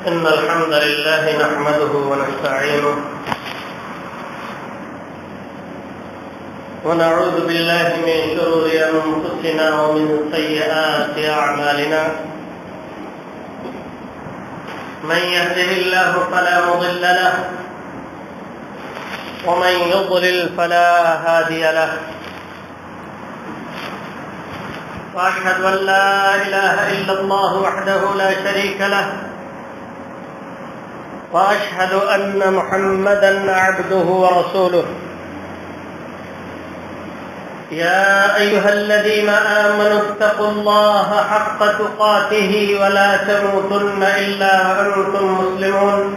إن الحمد لله نحمده ونستعينه ونعوذ بالله من شرور أنفسنا ومن سيئات أعمالنا من يهده الله فلا مضل له ومن يضلل فلا هادي له وأشهد أن لا إله إلا الله وحده لا شريك له وأشهد أن محمدًا عبده ورسوله يا أيها الذين آمنوا اتقوا الله حق تقاته ولا تموتن إلا وأنتم مسلمون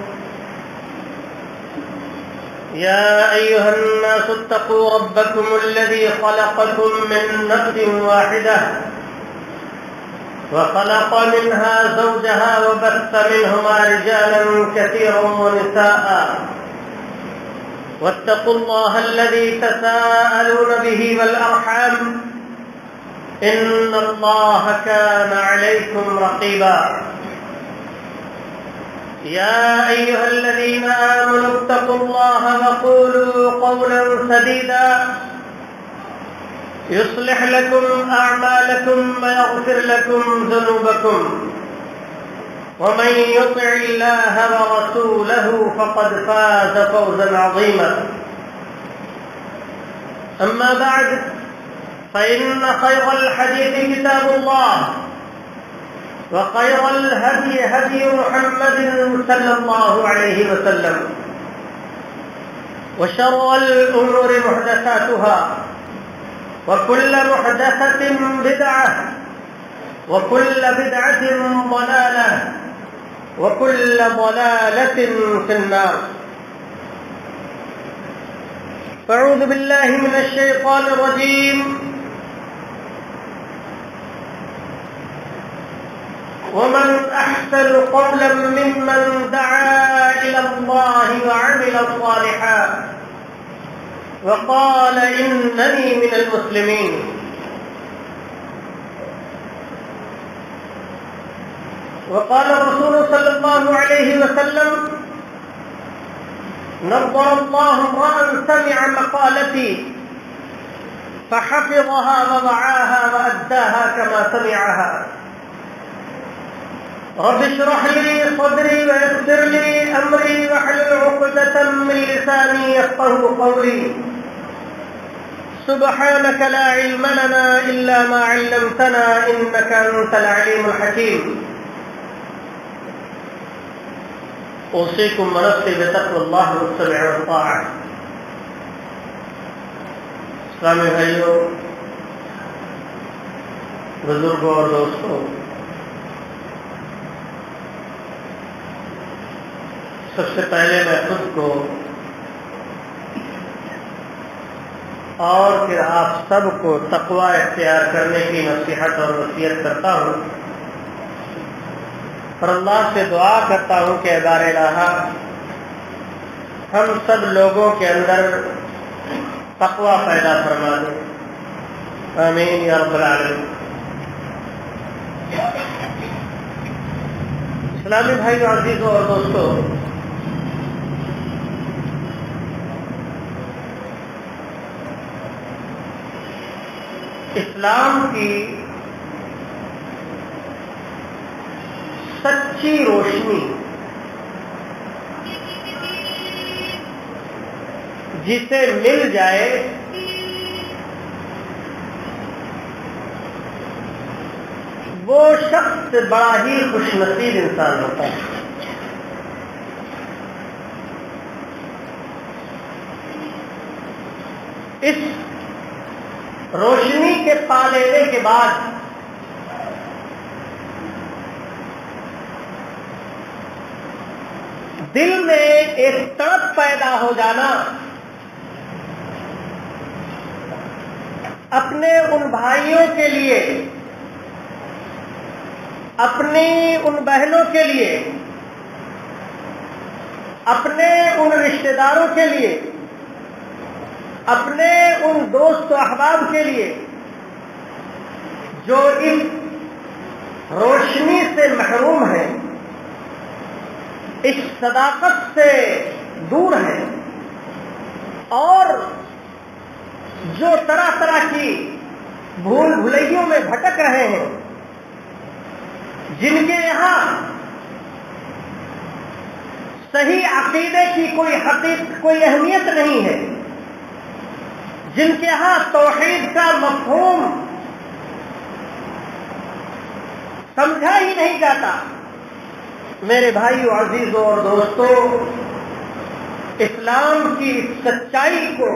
يا أيها الناس اتقوا ربكم الذي خلقكم من نفس واحدة وخلق منها زوجها وبث منهما رجالا كثيرا ونساء واتقوا الله الذي تساءلون به والأرحام إن الله كان عليكم رقيبا يا أيها الذين آمنوا اتقوا الله وقولوا قولا سديدا يصلح لكم أعمالكم ويغفر لكم ذنوبكم ومن يطع الله ورسوله فقد فاز فوزا عظيما أما بعد فإن خير الحديث كتاب الله وخير الهدي هدي محمد صلى الله عليه وسلم وشر الأمور محدثاتها وكل محدثة بدعة وكل بدعة ضلالة وكل ضلالة في النار. أعوذ بالله من الشيطان الرجيم. ومن أحسن قولا ممن دعا إلى الله وعمل صالحا وقال إنني من المسلمين. وقال الرسول صلى الله عليه وسلم نظر الله امرأ سمع مقالتي فحفظها ووعاها وأداها كما سمعها. رب اشرح لي صدري ويسر لي أمري واحلل عقدة من لساني يفقهوا قولي. سبحانك لا علم لنا إلا ما علمتنا إنك أنت العليم الحكيم. أوصيكم ونفسي بتقوى الله والسمع والطاعة. اسلامی بھائیوں، بزرگوں اور دوستوں، سب سے پہلے میں خود کو اور پھر آپ سب کو تقوی اختیار کرنے کی نصیحت اور وصیت کرتا ہوں اور اللہ سے دعا کرتا ہوں کہ بار الہ ہم سب لوگوں کے اندر تقوی پیدا فرما دیں. آمین یا رب العالمین. اسلامی بھائیوں، عزیزوں اور دوستوں، اسلام کی سچی روشنی جسے مل جائے وہ شخص بڑا ہی خوش نصیب انسان ہوتا ہے. اس روشنی کے پا لینے کے بعد دل میں ایک تڑپ پیدا ہو جانا اپنے ان بھائیوں کے لیے، اپنی ان بہنوں کے لیے، اپنے ان رشتہ داروں کے لیے، اپنے ان دوست و احباب کے لیے جو اس روشنی سے محروم ہیں، اس صداقت سے دور ہیں اور جو طرح طرح کی بھول بھلیوں میں بھٹک رہے ہیں، جن کے یہاں صحیح عقیدے کی کوئی اہمیت نہیں ہے، جن کے ہاں توحید کا مفہوم سمجھا ہی نہیں جاتا، میرے بھائیو عزیزوں اور دوستوں، اسلام کی سچائی کو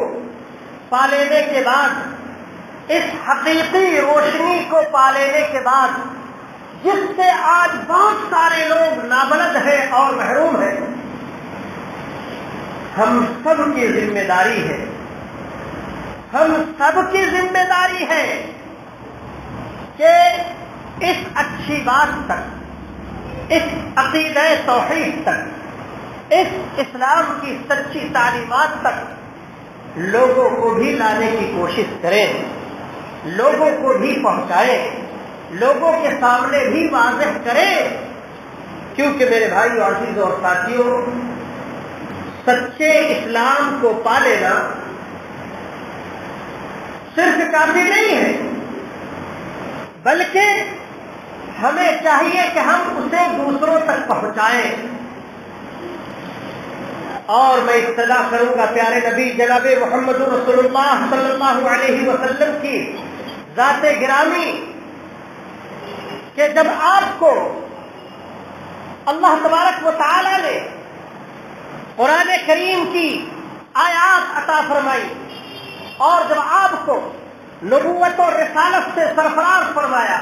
پا لینے کے بعد، اس حقیقی روشنی کو پا لینے کے بعد، جس سے آج بہت سارے لوگ نابلد ہیں اور محروم ہیں، ہم سب کی ذمہ داری ہے، ہم سب کی ذمہ داری ہے کہ اس اچھی بات تک، اس عقیدہ توحید تک، اس اسلام کی سچی تعلیمات تک لوگوں کو بھی لانے کی کوشش کریں، لوگوں کو بھی پہنچائیں، لوگوں کے سامنے بھی واضح کریں، کیونکہ میرے بھائیو عزیزوں اور ساتھیوں، سچے اسلام کو پا لینا صرف کافی نہیں ہے، بلکہ ہمیں چاہیے کہ ہم اسے دوسروں تک پہنچائیں۔ اور میں ابتدا کروں گا پیارے نبی جناب محمد رسول اللہ صلی اللہ علیہ وسلم کی ذات گرامی، کہ جب آپ کو اللہ تبارک و تعالی نے قرآن کریم کی آیات عطا فرمائی اور جب آپ کو نبوت اور رسالت سے سرفراز فرمایا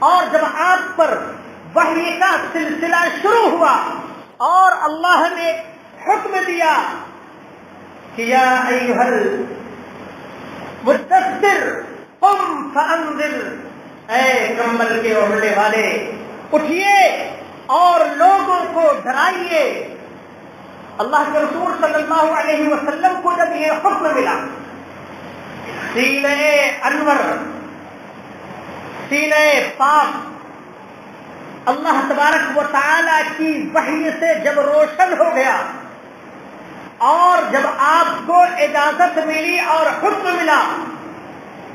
اور جب آپ پر وحی کا سلسلہ شروع ہوا اور اللہ نے حکم دیا کہ یا ایھا المدثر قم فانذر، اے کمبل کے اوڑھنے والے اٹھیے اور لوگوں کو ڈرائیے۔ اللہ کے رسول صلی اللہ علیہ وسلم کو جب یہ حکم ملا، سینہ انور، سینہ پاک اللہ تبارک و تعالی کی وحی سے جب روشن ہو گیا اور جب آپ کو اجازت ملی اور حکم ملا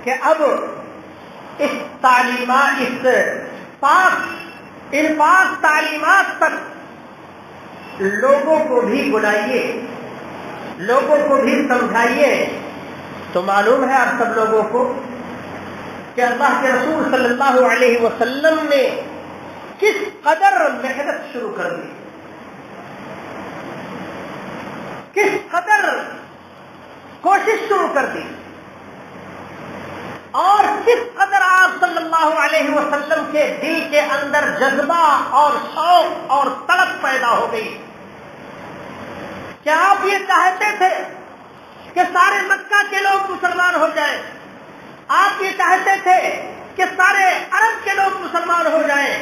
کہ اب ان پاک تعلیمات تک لوگوں کو بھی بلائیے، لوگوں کو بھی سمجھائیے، تو معلوم ہے آپ سب لوگوں کو کہ اللہ کے رسول صلی اللہ علیہ وسلم نے کس قدر محنت شروع کر دی، کس قدر کوشش شروع کر دی، اور کس قدر آپ صلی اللہ علیہ وسلم کے دل کے اندر جذبہ اور شوق اور طلب پیدا ہو گئی۔ کیا آپ یہ چاہتے تھے کہ سارے مکہ کے لوگ مسلمان ہو جائیں؟ آپ یہ چاہتے تھے کہ سارے عرب کے لوگ مسلمان ہو جائیں؟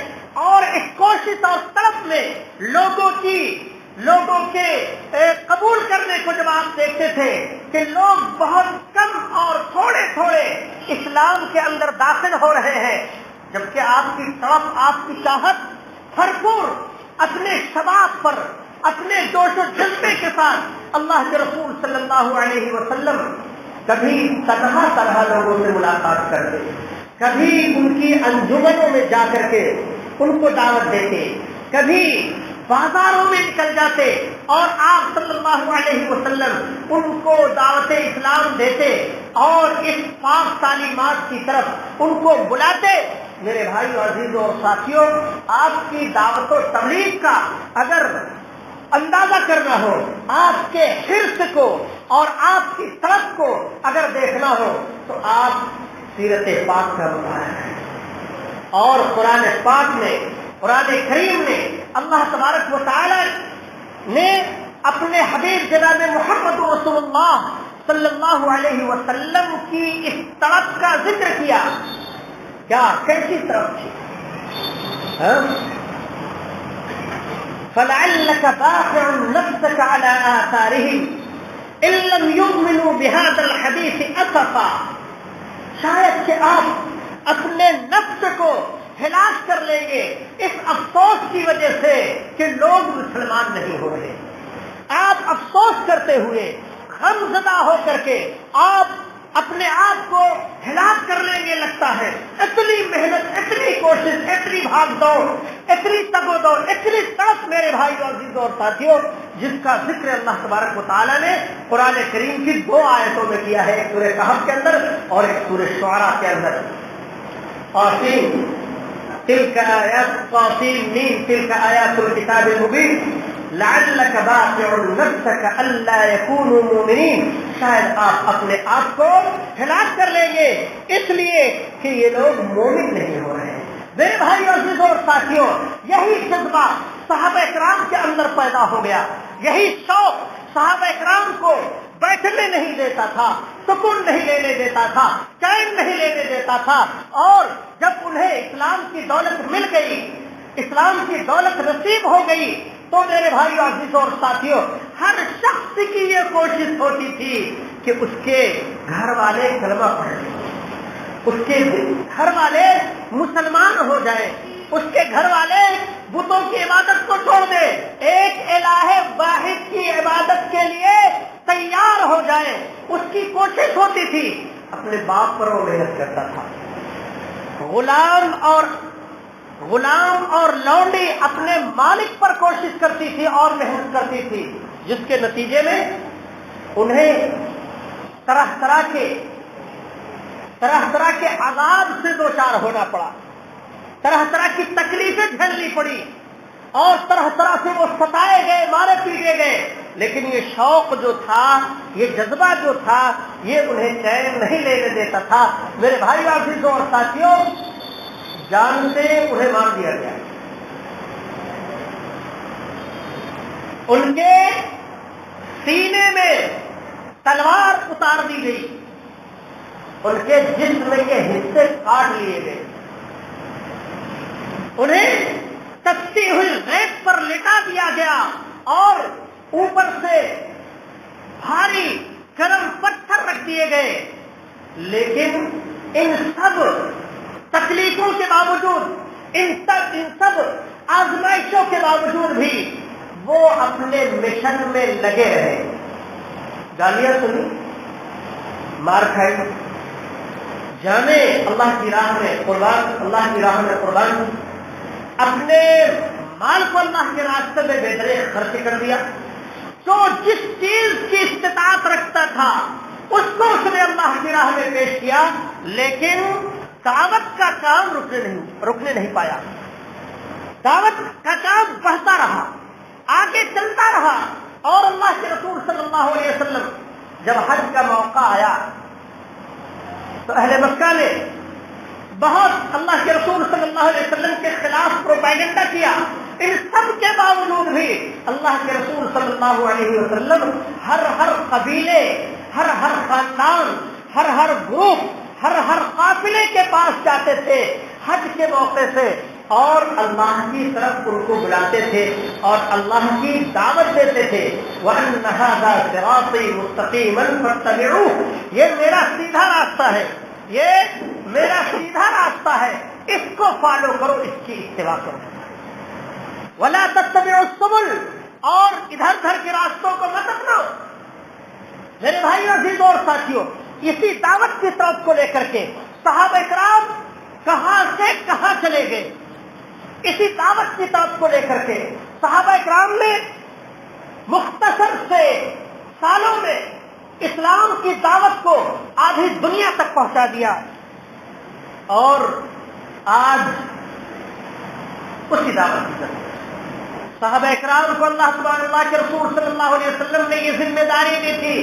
اور اس کوشش اور طلب میں لوگوں کے قبول کرنے کو جب آپ دیکھتے تھے کہ لوگ بہت کم اور تھوڑے تھوڑے اسلام کے اندر داخل ہو رہے ہیں، جبکہ آپ کی طرف، آپ کی چاہت بھرپور اپنے شباب پر، اپنے جوش و جذبے کے ساتھ اللہ کے رسول صلی اللہ علیہ وسلم کبھی طرح طرح لوگوں سے ملاقات کرتے، کبھی ان کی انجمنوں میں جا کر کے ان کو دعوت دیتے، کبھی بازاروں میں نکل جاتے اور آپ صلی اللہ علیہ وسلم ان کو دعوت اسلام دیتے اور اس پاک تعلیمات کی طرف ان کو بلاتے۔ میرے بھائیو عزیزوں اور ساتھیوں، آپ کی دعوت و تبلیغ کا اگر اندازہ کرنا ہو، آپ کے حرص کو اور آپ کی طرف کو اگر دیکھنا ہو تو آپ سیرت پاک کا مطالعہ ہے، اور قرآن پاک میں، قرآن کریم میں اللہ تبارک و تعالی نے اپنے حبیب جناب محمد رسول اللہ صلی اللہ علیہ وسلم کی اس طرف کا ذکر کیا۔ کیا کیسی طرف تھی؟ فَلَعَلَّكَ بَاخِعٌ نَفْسَكَ عَلَىٰ آثَارِهِمْ إِن لَّمْ يُؤْمِنُوا بِهَٰذَا الْحَدِيثِ أَسَفًا، شاید کہ آپ اپنے نفس کو ہلاک کر لیں گے اس افسوس کی وجہ سے کہ لوگ مسلمان نہیں ہو رہے. آپ افسوس کرتے ہوئے غمزدہ ہو کر کے آپ اپنے آپ کو ہلاک کر لیں گے لگتا ہے. اتنی محنت، اتنی کوشش، اتنی بھاگ دوڑ، اتنی تگ و دوڑ، اتنی تڑپ میرے بھائی اور عزیزوں اور ساتھیوں، جس کا ذکر اللہ تبارک و تعالیٰ نے قرآن کریم کی 2 آیتوں میں کیا ہے، ایک سورہ کہف کے اندر اور ایک سورہ شعراء کے اندر. قاسم تلک آیات قاسم میم تلک آیات الکتاب المبین لعلک باخع نفسک الا یکونوا مؤمنین. شاید آپ اپنے آپ کو ہلاک کر لیں گے اس لیے کہ یہ لوگ مومن نہیں ہو رہے ہیں. میرے بھائی عزیزوں اور ساتھیوں، یہی جذبہ صحابہ کرام کے اندر پیدا ہو گیا. یہی شوق صحابہ کرام کو بیٹھنے نہیں دیتا تھا، سکون نہیں لینے دیتا تھا، چین نہیں لینے دیتا تھا. اور جب انہیں اسلام کی دولت مل گئی، اسلام کی دولت نصیب ہو گئی، تو میرے بھائی عزیزوں اور ساتھیوں، ہر شخص کی یہ کوشش ہوتی تھی کہ اس کے گھر والے کلمہ پڑھ لیں، اس کے گھر والے مسلمان ہو جائیں، اس کے گھر والے بتوں کی عبادت کو چھوڑ دیں، ایک الہ واحد کی عبادت کے لیے تیار ہو جائیں. اس کی کوشش ہوتی تھی. اپنے باپ پر وہ محنت کرتا تھا. غلام اور لونڈی اپنے مالک پر کوشش کرتی تھی اور محنت کرتی تھی، جس کے نتیجے میں انہیں طرح طرح کے عذاب سے دوچار ہونا پڑا، طرح طرح کی تکلیفیں جھیلنی پڑی، اور طرح طرح سے وہ ستائے گئے، مارے پیٹے گئے. لیکن یہ شوق جو تھا، یہ جذبہ جو تھا، یہ انہیں چین نہیں لینے دیتا تھا. میرے بھائی عزیزوں اور ساتھیوں، جان سے انہیں مار دیا گیا. ان کے سینے میں تلوار اتار دی گئی، ان کے جسم کے حصے کاٹ لیے گئے، انہیں تپتی ہوئی ریت پر لٹا دیا گیا، اور اوپر سے بھاری گرم پتھر رکھ دیے گئے. لیکن ان سب تکلیفوں کے باوجود، ان سب آزمائشوں کے باوجود بھی وہ اپنے مشن میں لگے رہے. گالیاں سنی، مار کھائی، جانے اللہ کی راہ میں قربان، اپنے مال کو اللہ کے راستے میں بے دریغ خرچ کر دیا. جو جس چیز کی استطاعت رکھتا تھا اس کو اس نے اللہ کی راہ میں پیش کیا، لیکن دعوت کا کام رکنے نہیں پایا. دعوت کا کام بڑھتا رہا، آگے چلتا رہا. اور اللہ کے رسول صلی اللہ علیہ وسلم جب حج کا موقع آیا تو اہل مکہ نے بہت اللہ کے رسول صلی اللہ علیہ وسلم کے خلاف پروپیگنڈا کیا. ان سب کے باوجود بھی اللہ کے رسول صلی اللہ علیہ وسلم ہر قبیلے، ہر خاندان، ہر گروپ، ہر قافلے کے پاس جاتے تھے حج کے موقع سے، اور اللہ کی طرف ان کو بلاتے تھے اور اللہ کی دعوت دیتے تھے. وَأَنَّ هَذَا صِرَاطِي مُسْتَقِيمًا فَاتَّبِعُوهُ، یہ میرا سیدھا راستہ ہے، یہ میرا سیدھا راستہ ہے، اس کو فالو کرو، اس کی اتباع کرو. وَلَا تَتَّبِعُوا السُّبُلَ، اور ادھر کے راستوں کو مت اپناؤ. میرے بھائی عزیزوں اور ساتھیوں، اسی دعوت کی طرف کو لے کر کے صحابہ کرام کہاں سے کہاں چلے گئے. اسی دعوت کی طرف کو لے کر کے صحابہ کرام نے مختصر سے سالوں میں اسلام کی دعوت کو آدھی دنیا تک پہنچا دیا. اور آج اسی دعوت کی طرف صحابہ اکرام کو اللہ کے رسول صلی اللہ علیہ وسلم نے یہ ذمہ داری دی تھی،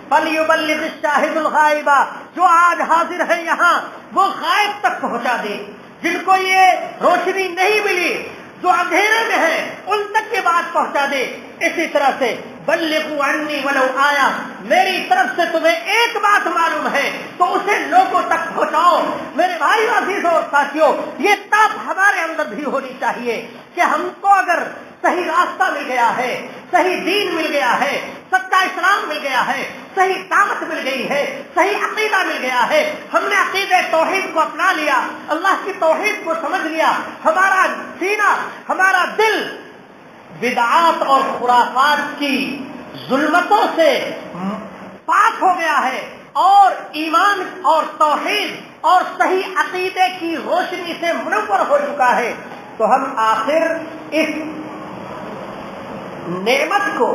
فَلْيُبَلِّغِ الشَّاهِدُ الْغَائِبَ، جو آج حاضر ہے یہاں وہ غائب تک پہنچا دے. جن کو یہ روشنی نہیں ملی، جو اندھیرے میں ہیں، ان تک یہ بات پہنچا دے. اسی طرح سے بلغوا عنی ولو آیا، میری طرف سے تمہیں ایک بات معلوم ہے تو اسے لوگوں تک پہنچاؤ. میرے بھائی عزیزوں اور ساتھیوں، یہ تاب ہمارے اندر بھی ہونی چاہیے کہ ہم کو اگر صحیح راستہ مل گیا ہے، صحیح دین مل گیا ہے، سچا اسلام مل گیا ہے، صحیح دعوت مل گئی ہے، صحیح عقیدہ مل گیا ہے، ہم نے عقیدہ توحید کو اپنا لیا، اللہ کی توحید کو سمجھ لیا، ہمارا سینہ، ہمارا دل بدعات اور خرافات کی ظلمتوں سے پاک ہو گیا ہے اور ایمان اور توحید اور صحیح عقیدے کی روشنی سے منور ہو چکا ہے، تو ہم آخر اس نعمت کو،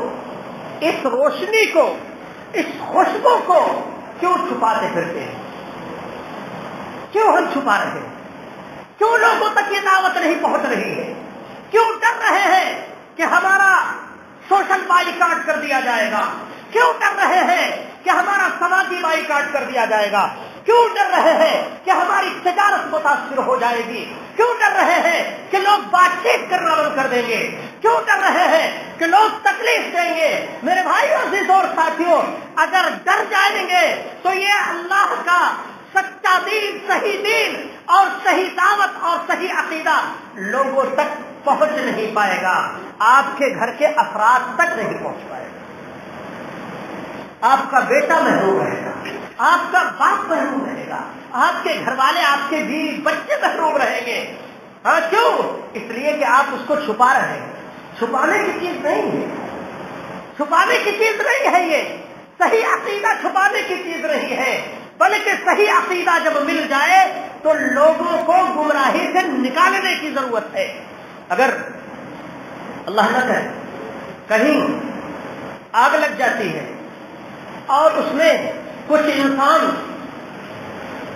اس روشنی کو، اس خوشبو کو کیوں چھپاتے پھرتے ہیں؟ کیوں ہم چھپا رہے ہیں؟ کیوں لوگوں تک یہ دعوت نہیں پہنچ رہی ہے؟ کیوں ڈر رہے ہیں کہ ہمارا سوشل بائیکاٹ کر دیا جائے گا؟ کیوں ڈر رہے ہیں کہ ہمارا سماجی بائیکاٹ کر دیا جائے گا؟ کیوں ڈر رہے ہیں کہ ہماری تجارت متاثر ہو جائے گی؟ کیوں ڈر رہے ہیں کہ لوگ بات چیت کرنا بند کر دیں گے؟ کیوں ڈر رہے ہیں کہ لوگ تکلیف دیں گے؟ میرے بھائیوں، عزیزوں اور ساتھیوں، اگر ڈر جائیں گے تو یہ اللہ کا سچا دین، صحیح دین اور صحیح دعوت اور صحیح عقیدہ لوگوں تک پہنچ نہیں پائے گا، آپ کے گھر کے افراد تک نہیں پہنچ پائے گا۔ آپ کا بیٹا محروم رہے گا، آپ کا باپ محروم رہے گا، آپ کے گھر والے، آپ کے بیوی بچے محروم رہیں گے۔ ہاں، کیوں؟ اس لیے کہ آپ اس کو چھپا رہے ہیں۔ چھپانے کی چیز نہیں ہے، چھپانے کی چیز نہیں ہے، یہ صحیح عقیدہ چھپانے کی چیز نہیں ہے، بلکہ صحیح عقیدہ جب مل جائے تو لوگوں کو گمراہی سے نکالنے کی ضرورت ہے۔ اگر اللہ نہ کرے کہیں آگ لگ جاتی ہے اور اس میں کچھ انسان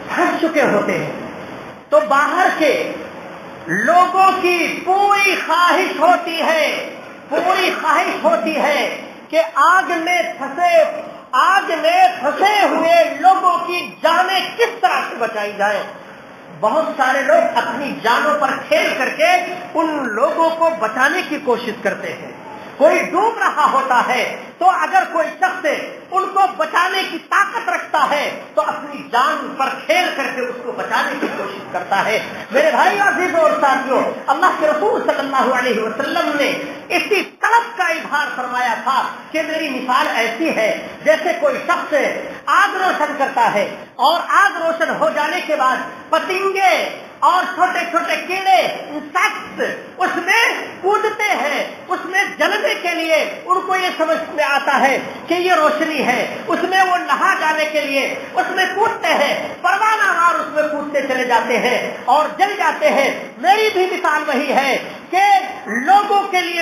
پھنس چکے ہوتے ہیں تو باہر کے لوگوں کی پوری خواہش ہوتی ہے کہ آگ میں پھنسے ہوئے لوگوں کی جانیں کس طرح سے بچائی جائیں۔ بہت سارے لوگ اپنی جانوں پر کھیل کر کے ان لوگوں کو بچانے کی کوشش کرتے ہیں۔ کوئی ڈوب رہا ہوتا ہے تو اگر کوئی شخص ان کو بچانے کی طاقت رکھتا ہے تو اپنی جان پر کھیل کر کے اس کو بچانے کی کوشش کرتا ہے۔ میرے بھائی عزیزوں اور ساتھیوں، اللہ کے رسول صلی اللہ علیہ وسلم نے اسی طلب کا اظہار فرمایا تھا کہ میری مثال ایسی ہے جیسے کوئی شخص آگ روشن کرتا ہے اور آگ روشن ہو جانے کے بعد پتنگے اور چھوٹے چھوٹے کیڑے، انسیکٹس اس میں کودتے ہیں، اس میں جلنے کے لیے ان کو یہ سمجھ میں آتا ہے کہ یہ روشنی ہے، اس میں وہ نہا جانے کے لیے اس میں کودتے ہیں، پروانہ وار اس میں کودتے چلے جاتے ہیں اور جل جاتے ہیں۔ میری بھی مثال وہی ہے کہ لوگوں کے لیے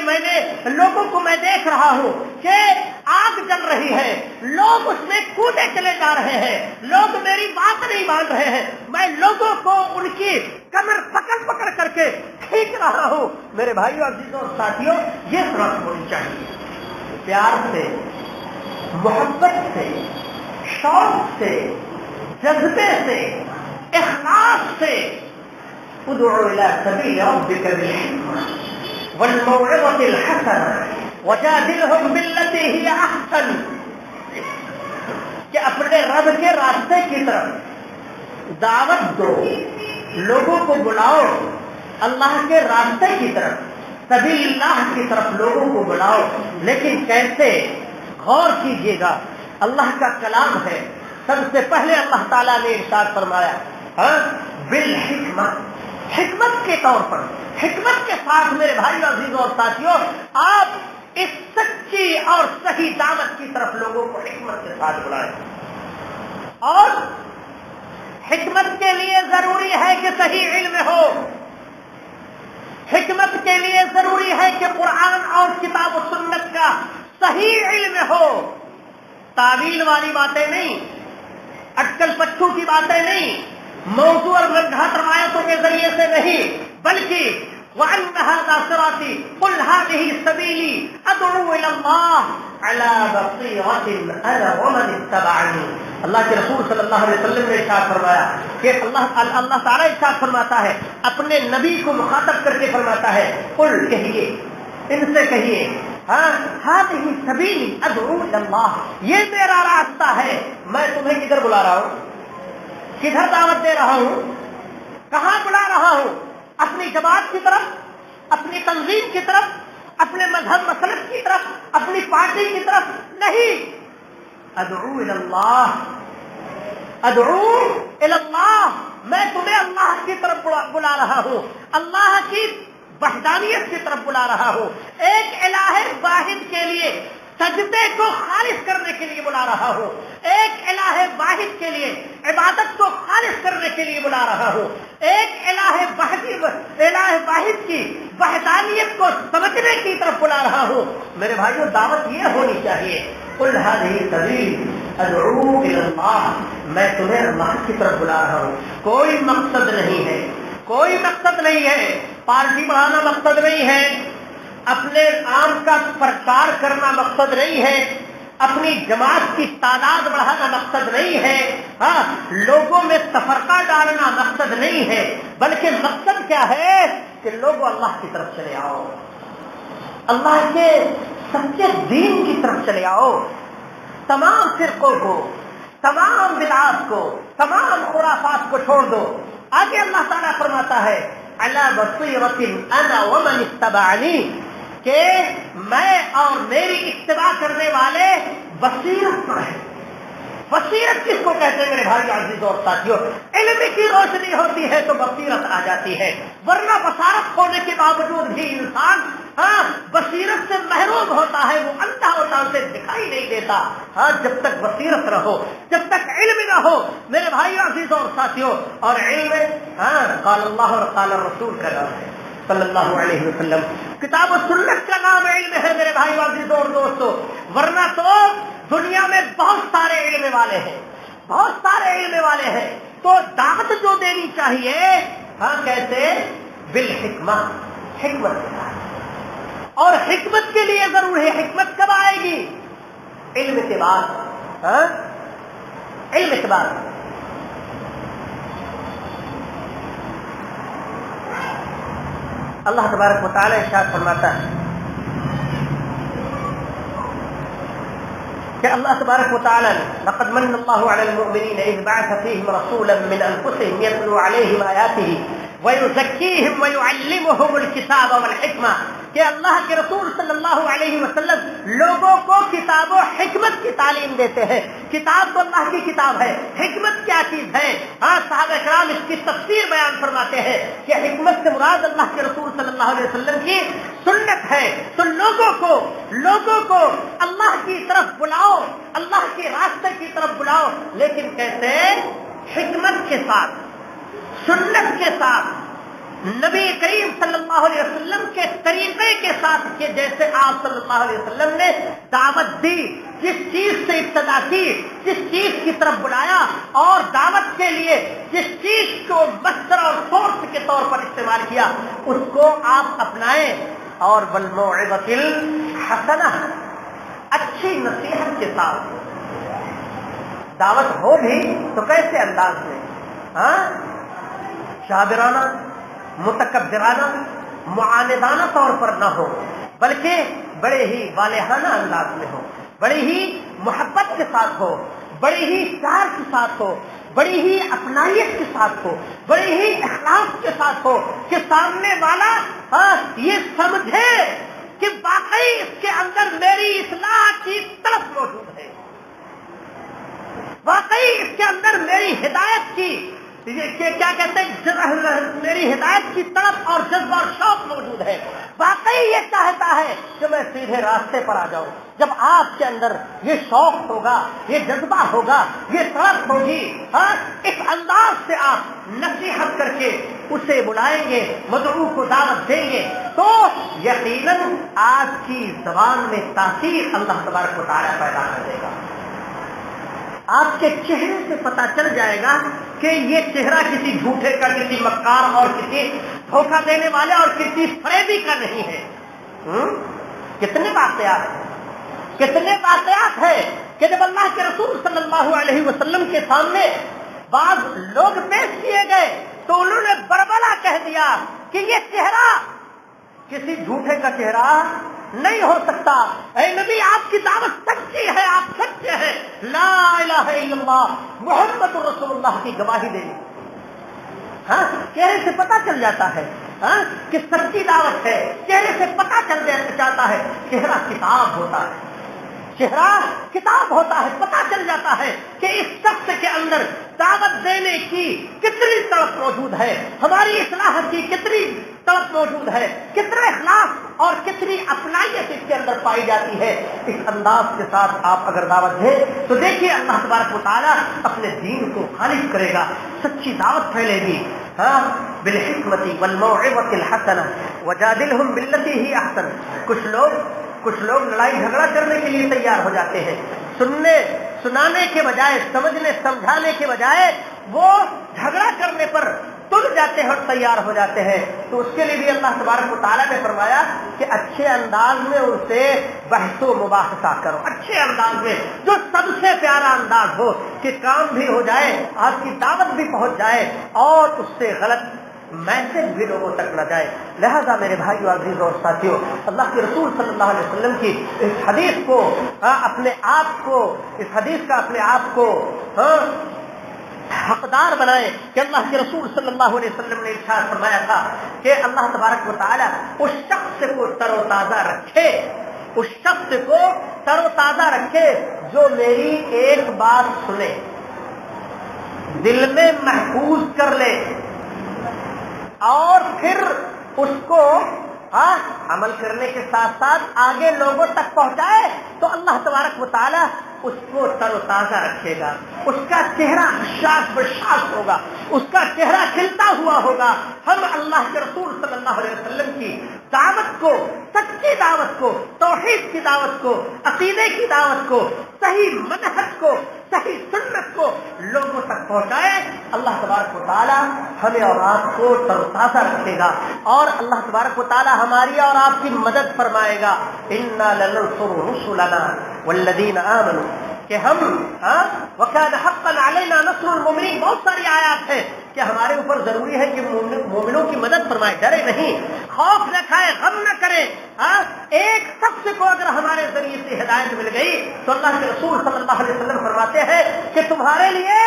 لوگوں کو میں دیکھ رہا ہوں کہ آگ جل رہی ہے، لوگ اس میں کودے چلے جا رہے ہیں، لوگ میری بات نہیں مان رہے ہیں، میں لوگوں کو ان کی کمر پکڑ کر کے کھینچ رہا ہوں۔ میرے بھائیوں، عزیزوں اور ساتھیوں، یہ سمجھ ہونی چاہیے، پیار سے، محبت سے، شوق سے، جذبے سے، اخلاص سے ادعو الى سبیل ربک بالحکمۃ والموعظۃ الحسنۃ وجادلهم بالتي هي احسن، کہ اپنے رب کے راستے کی طرف دعوت دو، لوگوں کو بلاؤ، اللہ کے راستے کی طرف، سبیل اللہ کی طرف لوگوں کو بلاؤ، لیکن کیسے؟ غور کیجیے گا، اللہ کا کلام ہے، سب سے پہلے اللہ تعالیٰ نے ارشاد فرمایا بالحکمت، حکمت کے طور پر، حکمت کے ساتھ۔ میرے بھائیوں، عزیزوں اور ساتھیوں، آپ اس سچی اور صحیح دعوت کی طرف لوگوں کو حکمت کے ساتھ بلائیں، اور حکمت کے لیے ضروری ہے کہ صحیح علم ہو، حکمت کے لیے ضروری ہے کہ قرآن اور کتاب و سنت کا صحیح علم ہو، تعویل والی باتیں نہیں، اٹکل پٹھو کی باتیں نہیں، موضوع اور منگھت روایتوں کے ذریعے سے نہیں، بلکہ وَأَنَّ هَذَا صِرَاطِي قُلْ هَٰذِهِ سَبِيلِي أَدْعُو إِلَى اللَّهِ عَلَىٰ بَصِيرَةٍ أَنَا وَمَنِ اتَّبَعَنِي۔ اللہ کے رسول صلی اللہ علیہ وسلم نے ارشاد فرمایا کہ اللہ تعالیٰ ارشاد فرماتا ہے، اپنے نبی کو مخاطب کر کے فرماتا ہے، قل کہیے، ان سے کہیے، هَٰذِهِ سَبِيلِي أَدْعُو إِلَى اللَّهِ، یہ میرا راستہ ہے، میں تمہیں کدھر بلا رہا ہوں؟ کدھر دعوت دے رہا ہوں؟ کہاں بلا رہا ہوں؟ اپنی جماعت کی طرف، اپنی تنظیم کی طرف, اپنے مذہب مسلک کی طرف, اپنی پارٹی کی طرف نہیں. ادعو الی اللہ, ادعو الی اللہ, میں تمہیں اللہ کی طرف بلا رہا ہوں, اللہ کی وحدانیت کی طرف بلا رہا ہوں, ایک الہ واحد کے لیے سجدے کو خالص کرنے کے لیے بلا رہا ہوں, ایک الہ واحد کے لیے عبادت کو خالص کرنے کے لیے بلا رہا ہوں, ایک الہ واحد کی وحدانیت کو سمجھنے کی طرف بلا رہا ہوں. میرے بھائیوں, دعوت یہ ہونی چاہیے, قل هذه سبیلی ادعو الی اللہ, میں تمہیں اللہ کی طرف بلا رہا ہوں. کوئی مقصد نہیں ہے, کوئی مقصد نہیں ہے, پارٹی بڑھانا مقصد نہیں ہے, اپنے عام کا پرچار کرنا مقصد نہیں ہے, اپنی جماعت کی تعداد بڑھانا مقصد نہیں ہے, ہاں لوگوں میں تفرقہ ڈالنا مقصد نہیں ہے, بلکہ مقصد کیا ہے کہ لوگوں اللہ کی طرف چلے آؤ, اللہ کے سچے دین کی طرف چلے آؤ. تمام فرقوں کو, تمام بدعات کو, تمام خرافات کو چھوڑ دو. آگے اللہ تعالیٰ فرماتا ہے علی بصیرۃ انا ومن اتبعنی, کہ میں اور میری اتباع کرنے والے بصیرت پر ہیں. بصیرت کس کو کہتے ہیں میرے بھائی عزیز اور ساتھیوں؟ علم کی روشنی ہوتی ہے تو بصیرت آ جاتی ہے, ورنہ بصارت ہونے کے باوجود بھی انسان بصیرت سے محروم ہوتا ہے, وہ اندھا ہوتا ہے, اسے دکھائی نہیں دیتا. جب تک بصیرت رہو, جب تک علم نہ ہو میرے بھائی عزیز اور ساتھیوں, اور علم قال اللہ اور قال الرسول کا نام ہے صلی اللہ علیہ وسلم, کتاب و سنت کا نام علم ہے میرے بھائی عزیز اور دوستو. ورنہ تو دنیا میں بہت سارے علم والے ہیں, بہت سارے علم والے ہیں, تو دعوت جو دینی چاہیے کیسے؟ بالحکمہ, حکمت کے ساتھ. اور حکمت کے لیے ضرور ہے, حکمت کب آئے گی؟ علم کے بعد, علم کے بعد. اللہ تبارک و تعالی ارشاد فرماتا ہے کہ اللہ تبارک و تعالی لقد من اللہ علی المؤمنین اذ بعث فیہم رسولا من انفسہم یتلو علیہم آیاتہ ویزکیہم ویعلمہم الکتاب والحکمہ, کہ اللہ کے رسول صلی اللہ علیہ وسلم لوگوں کو کتاب و حکمت کی تعلیم دیتے ہیں. کتاب تو اللہ کی کتاب ہے, حکمت کیا چیز ہے؟ صحابہ کرام اس کی تفسیر بیان فرماتے ہیں کہ حکمت سے مراد اللہ کے رسول صلی اللہ علیہ وسلم کی سنت ہے. تو لوگوں کو اللہ کی طرف بلاؤ, اللہ کے راستے کی طرف بلاؤ, لیکن کیسے؟ حکمت کے ساتھ, سنت کے ساتھ, نبی کریم صلی اللہ علیہ وسلم کے طریقے کے ساتھ, کہ جیسے آپ صلی اللہ علیہ وسلم نے دعوت دی, جس چیز سے ابتدا کی, جس چیز کی طرف بلایا, اور دعوت کے لیے جس چیز کو مصدر اور سورس کے طور پر استعمال کیا, اس کو آپ اپنائیں. اور بالموعظۃ الحسنہ, اچھی نصیحت کے ساتھ دعوت ہو بھی تو کیسے انداز میں؟ شابرانہ, متکبرانہ, معاندانہ طور پر نہ ہو, بلکہ بڑے ہی والہانہ انداز میں ہو, بڑی ہی محبت کے ساتھ ہو, بڑی ہی پیار کے ساتھ ہو, بڑی ہی اپنائیت کے ساتھ ہو, بڑی ہی اخلاص کے ساتھ ہو, کہ سامنے والا یہ سمجھے کہ واقعی اس کے اندر میری اصلاح کی طلب موجود ہے, واقعی اس کے اندر میری ہدایت کی کیا کہتے ہیں, میری ہدایت کی طلب اور جذبہ اور شوق موجود ہے, واقعی یہ چاہتا ہے کہ میں سیدھے راستے پر آ جاؤں. جب آپ کے اندر یہ شوق ہوگا, یہ جذبہ ہوگا, یہ طلب ہوگی, اس انداز سے آپ نصیحت کر کے اسے بلائیں گے, مدعو کو دعوت دیں گے, تو یقیناً آپ کی زبان میں تاثیر اللہ تبارک و تعالیٰ پیدا کر دے گا. آپ کے چہرے سے پتہ چل جائے گا کہ یہ چہرہ کسی جھوٹے کا, کسی مکار اور کسی دھوکہ دینے والے اور کسی فریبی کا نہیں ہے. کتنے واقعات ہیں کہ جب اللہ کے رسول صلی اللہ علیہ وسلم کے سامنے بعض لوگ پیش کیے گئے تو انہوں نے بربلا کہہ دیا کہ یہ چہرہ کسی جھوٹے کا چہرہ نہیں ہو سکتا. اے نبی, آپ کی دعوت سچی ہے, آپ سچے ہیں, لا الہ الا اللہ محمد رسول اللہ کی گواہی دینی. چہرے سے پتہ چل جاتا ہے. کہ سچی دعوت ہے، چہرے سے پتہ چل جاتا ہے، چہرہ کتاب ہوتا ہے، چہرہ کتاب ہوتا ہے، پتہ چل جاتا ہے کہ اس شخص کے اندر دعوت دینے کی کتنی طلب موجود ہے، ہماری اصلاح کی کتنی طلب موجود ہے، کتنا اخلاص اور کتنی اپنائیت اس کے اندر پائی جاتی ہے۔ اس انداز کے ساتھ آپ اگر دعوت دیں تو دیکھیے اللہ تبارک و تعالیٰ اپنے دین کو خالص کرے گا، سچی دعوت پھیلے گی۔ بالحکمت والموعظۃ الحسنہ وجادلہم باللتی ہی احسن۔ کچھ لوگ لڑائی جھگڑا کرنے کے لیے تیار ہو جاتے ہیں، سنانے کے بجائے، سمجھنے سمجھانے کے بجائے وہ جھگڑا کرنے پر تل جاتے ہیں اور تیار ہو جاتے ہیں۔ تو اس کے لیے بھی اللہ تبارک و تعالیٰ نے فرمایا کہ اچھے انداز میں ان سے بحث و مباحثہ کرو، اچھے انداز میں، جو سب سے پیارا انداز ہو کہ کام بھی ہو جائے، آپ کی دعوت بھی پہنچ جائے اور اس سے غلط میسج بھی لوگوں تک نہ جائے۔ لہذا میرے بھائیو عزیزوں اور ساتھیوں، اللہ کے رسول صلی اللہ علیہ وسلم کی اس حدیث کو اپنے آپ کو حقدار بنائیں کہ اللہ کے رسول صلی اللہ علیہ وسلم نے ارشاد فرمایا تھا کہ اللہ تبارک و تعالی اس شخص کو تر و تازہ رکھے جو میری ایک بات سنے، دل میں محفوظ کر لے اور پھر اس کو عمل کرنے کے ساتھ ساتھ آگے لوگوں تک پہنچائے، تو اللہ تبارک و تعالی اس کو تر و تازہ رکھے گا، اس کا چہرہ شاش بشاش ہوگا، اس کا چہرہ کھلتا ہوا ہوگا۔ ہم اللہ کے رسول صلی اللہ علیہ وسلم کی دعوت کو، سچی دعوت کو، توحید کی دعوت کو، عقیدے کی دعوت کو، صحیح منہج کو، صحیح سنت کو لوگوں تک پہنچائے، اللہ تبارک و تعالی ہمیں اور آپ کو تر و تازہ رکھے گا اور اللہ تبارک و تعالی ہماری اور آپ کی مدد فرمائے گا۔ انا لننصر رسلنا والذین آمنوا، کہ ہم وَكَانَ حَقًّا عَلَيْنَا نَصْرُ الْمُؤْمِنِينَ، بہت ساری آیات ہیں کہ ہمارے اوپر ضروری ہے کہ مومنوں کی مدد فرمائے، ڈرے نہیں، خوف نہ کھائے، غم نہ کرے۔ ایک شخص کو اگر ہمارے ذریعے سے ہدایت مل گئی تو اللہ کے رسول صلی اللہ علیہ وسلم فرماتے ہیں کہ تمہارے لیے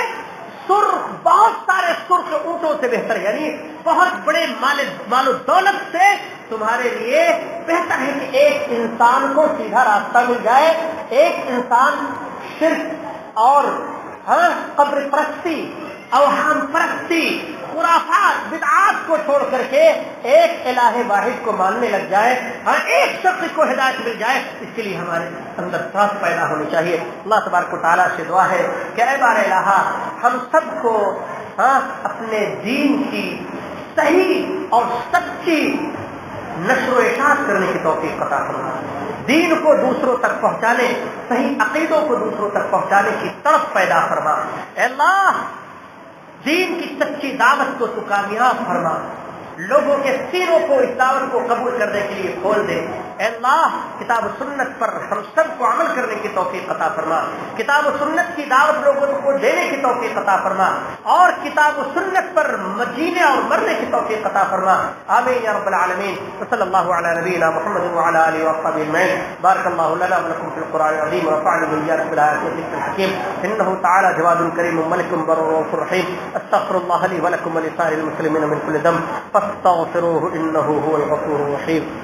بہت سارے سرخ اونٹوں سے بہتر، یعنی بہت بڑے مال و دولت سے تمہارے لیے بہتر ہے کہ ایک انسان کو سیدھا راستہ مل جائے، ایک انسان شرک اور قبر پرستی، اوہام پرستی، خرافات، بدعات کو چھوڑ کر کے ایک الہ واحد کو ماننے لگ جائے، ایک شخص کو ہدایت مل جائے، اس کے لیے ہمارے اندر طاقت پیدا ہونی چاہیے۔ اللہ تبارک و تعالیٰ سے دعا ہے کہ اے بار الہ ہم سب کو اپنے دین کی صحیح اور سچی نشر و اشاعت کرنے کی توفیق عطا فرما، دین کو دوسروں تک پہنچانے، صحیح عقیدوں کو دوسروں تک پہنچانے کی طرف پیدا فرما۔ اے اللہ دین کی سچی دعوت کو تو کامیاب فرما، لوگوں کے سینوں کو اس دعوت کو قبول کرنے کے لیے کھول دے۔ اے اللہ کتاب و سنت پر ہم سب کو عمل کرنے کی توفیق عطا فرما، کتاب و سنت کی دعوت لوگوں کو دینے کی توفیق عطا فرما اور کتاب و سنت پر جینے اور مرنے کی توفیق عطا فرما۔ آمین یا رب العالمین۔ وصلی اللہ علی نبینا محمد وعلی آلہ وصحبہ اجمعین۔ بارک اللہ لنا ولکم فی القرآن العظیم ونفعني وإياكم بالآيات والذکر الحکیم۔ انه تعالی جواد کریم ملک بر رؤوف رحیم۔ استغفر اللہ لی ولکم ولسائر المسلمین من کل ذنب فاستغفروه انه هو الغفور الرحیم۔